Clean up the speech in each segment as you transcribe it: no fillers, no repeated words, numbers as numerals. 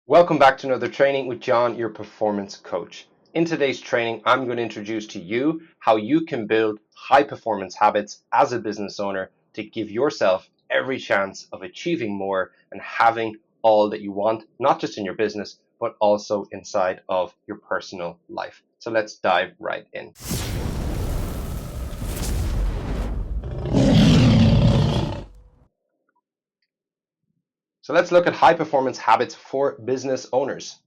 Welcome back to another training with John, your performance coach. In today's training, I'm going to introduce to you how you can build high performance habits as a business owner to give yourself every chance of achieving more and having all that you want, not just in your business, but also inside of your personal life. So let's dive right in. So let's look at high performance habits for business owners.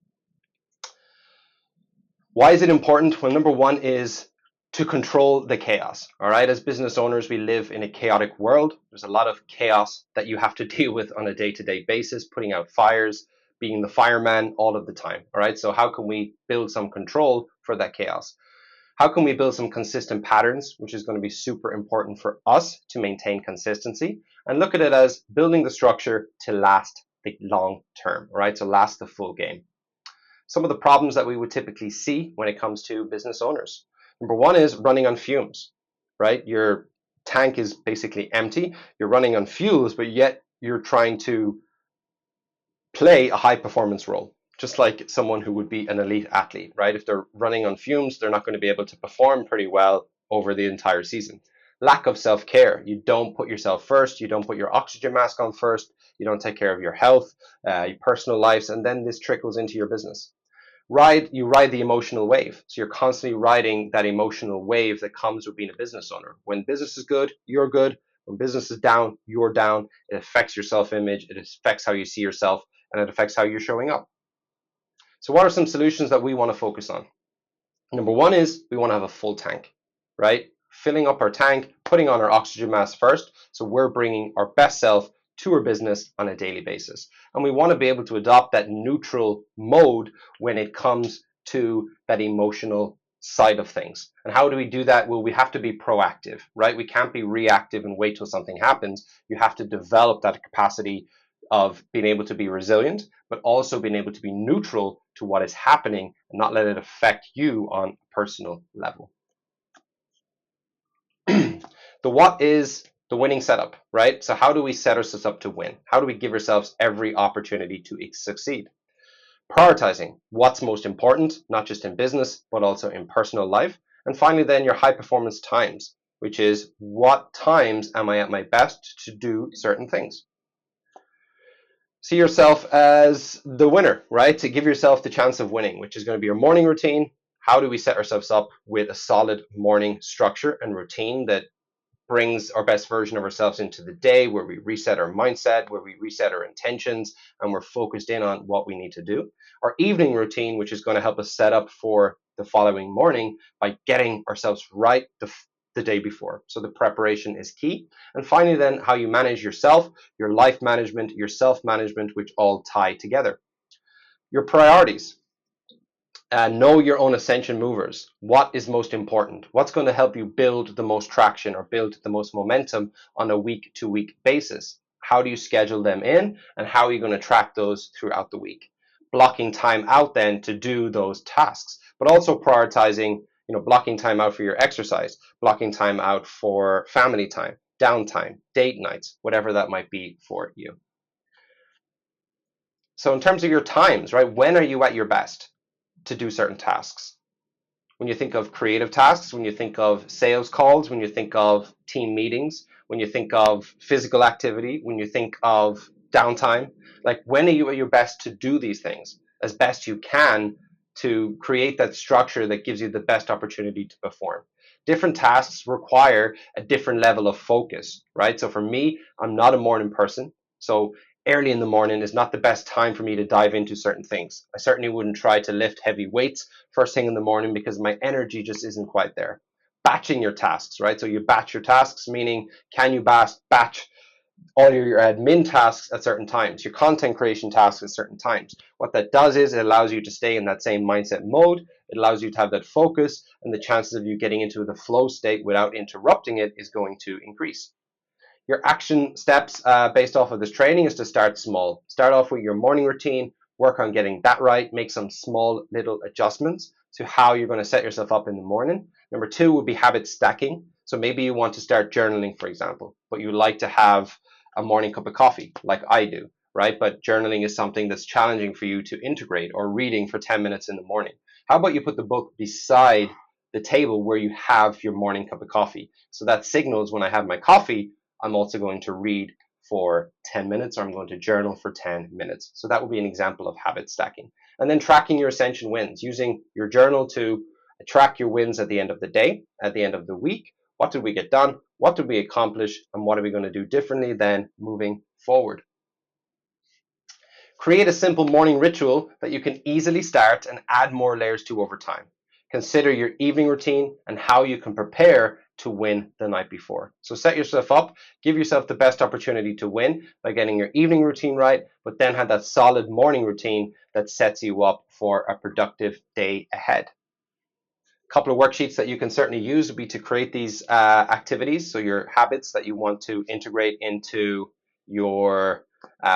Why is it important? Well, number one is to control the chaos. All right. As business owners, we live in a chaotic world. There's a lot of chaos that you have to deal with on a day-to-day basis, putting out fires, being the fireman all of the time. All right. So how can we build some control for that chaos? How can we build some consistent patterns, which is going to be super important for us to maintain consistency, and look at it as building the structure to last the long term, right? To last the full game. Some of the problems that we would typically see when it comes to business owners. Number one is running on fumes, right? Your tank is basically empty. You're running on fuels, but yet you're trying to play a high performance role, just like someone who would be an elite athlete, right? If they're running on fumes, they're not going to be able to perform pretty well over the entire season. Lack of self-care. You don't put yourself first. You don't put your oxygen mask on first. You don't take care of your health, your personal lives, and then this trickles into your business. You ride the emotional wave. So you're constantly riding that emotional wave that comes with being a business owner. When business is good, you're good. When business is down, you're down. It affects your self-image. It affects how you see yourself, and it affects how you're showing up. So what are some solutions that we want to focus on? Number one is we want to have a full tank, right? Filling up our tank, putting on our oxygen mask first. So we're bringing our best self to our business on a daily basis. And we want to be able to adopt that neutral mode when it comes to that emotional side of things. And how do we do that? Well, we have to be proactive, right? We can't be reactive and wait till something happens. You have to develop that capacity of being able to be resilient, but also being able to be neutral to what is happening and not let it affect you on a personal level. The what is the winning setup, right? So how do we set ourselves up to win? How do we give ourselves every opportunity to succeed? Prioritizing what's most important, not just in business, but also in personal life. And finally, then your high performance times, which is what times am I at my best to do certain things? See yourself as the winner, right? To give yourself the chance of winning, which is going to be your morning routine. How do we set ourselves up with a solid morning structure and routine that brings our best version of ourselves into the day, where we reset our mindset, where we reset our intentions, and we're focused in on what we need to do. Our evening routine, which is going to help us set up for the following morning by getting ourselves right the day before. So the preparation is key. And finally, then how you manage yourself, your life management, your self-management, which all tie together. Your priorities. Know your own ascension movers. What is most important? What's going to help you build the most traction or build the most momentum on a week-to-week basis? How do you schedule them in, and how are you going to track those throughout the week? Blocking time out then to do those tasks, but also prioritizing, blocking time out for your exercise, blocking time out for family time, downtime, date nights, whatever that might be for you. So in terms of your times, right, when are you at your best to do certain tasks? When you think of creative tasks, when you think of sales calls, when you think of team meetings, when you think of physical activity, when you think of downtime, like when are you at your best to do these things as best you can to create that structure that gives you the best opportunity to perform? Different tasks require a different level of focus, right? So for me, I'm not a morning person. So early in the morning is not the best time for me to dive into certain things. I certainly wouldn't try to lift heavy weights first thing in the morning because my energy just isn't quite there. Batching your tasks, right? So you batch your tasks, meaning can you batch all your admin tasks at certain times, your content creation tasks at certain times. What that does is it allows you to stay in that same mindset mode. It allows you to have that focus, and the chances of you getting into the flow state without interrupting it is going to increase. Your action steps based off of this training is to start small. Start off with your morning routine, work on getting that right, make some small little adjustments to how you're going to set yourself up in the morning. Number two would be habit stacking. So maybe you want to start journaling, for example, but you like to have a morning cup of coffee like I do. right? But journaling is something that's challenging for you to integrate, or reading for 10 minutes in the morning. How about you put the book beside the table where you have your morning cup of coffee? So that signals when I have my coffee, I'm also going to read for 10 minutes, or I'm going to journal for 10 minutes. So that would be an example of habit stacking. And then tracking your ascension wins, using your journal to track your wins at the end of the day, at the end of the week. What did we get done? What did we accomplish? And what are we going to do differently then moving forward? Create a simple morning ritual that you can easily start and add more layers to over time. Consider your evening routine and how you can prepare to win the night before. So set yourself up, give yourself the best opportunity to win by getting your evening routine right, but then have that solid morning routine that sets you up for a productive day ahead. Couple of worksheets that you can certainly use would be to create these activities, so your habits that you want to integrate into your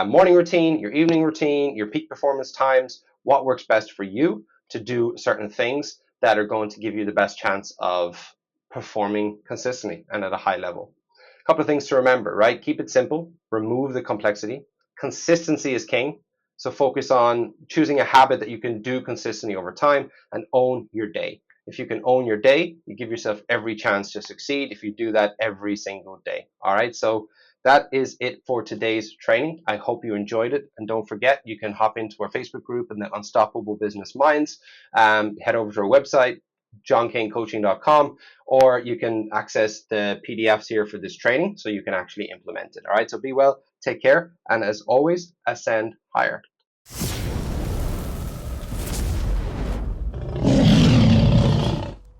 morning routine, your evening routine, your peak performance times, what works best for you to do certain things that are going to give you the best chance of performing consistently and at a high level. A couple of things to remember, right? Keep it simple, remove the complexity. Consistency is king. So focus on choosing a habit that you can do consistently over time, and own your day. If you can own your day, you give yourself every chance to succeed if you do that every single day. All right. So that is it for today's training. I hope you enjoyed it. And don't forget, you can hop into our Facebook group and the Unstoppable Business Minds. Head over to our website, johnkanecoaching.com, or you can access the PDFs here for this training so you can actually implement it. All right. So be well, take care. And as always, ascend higher.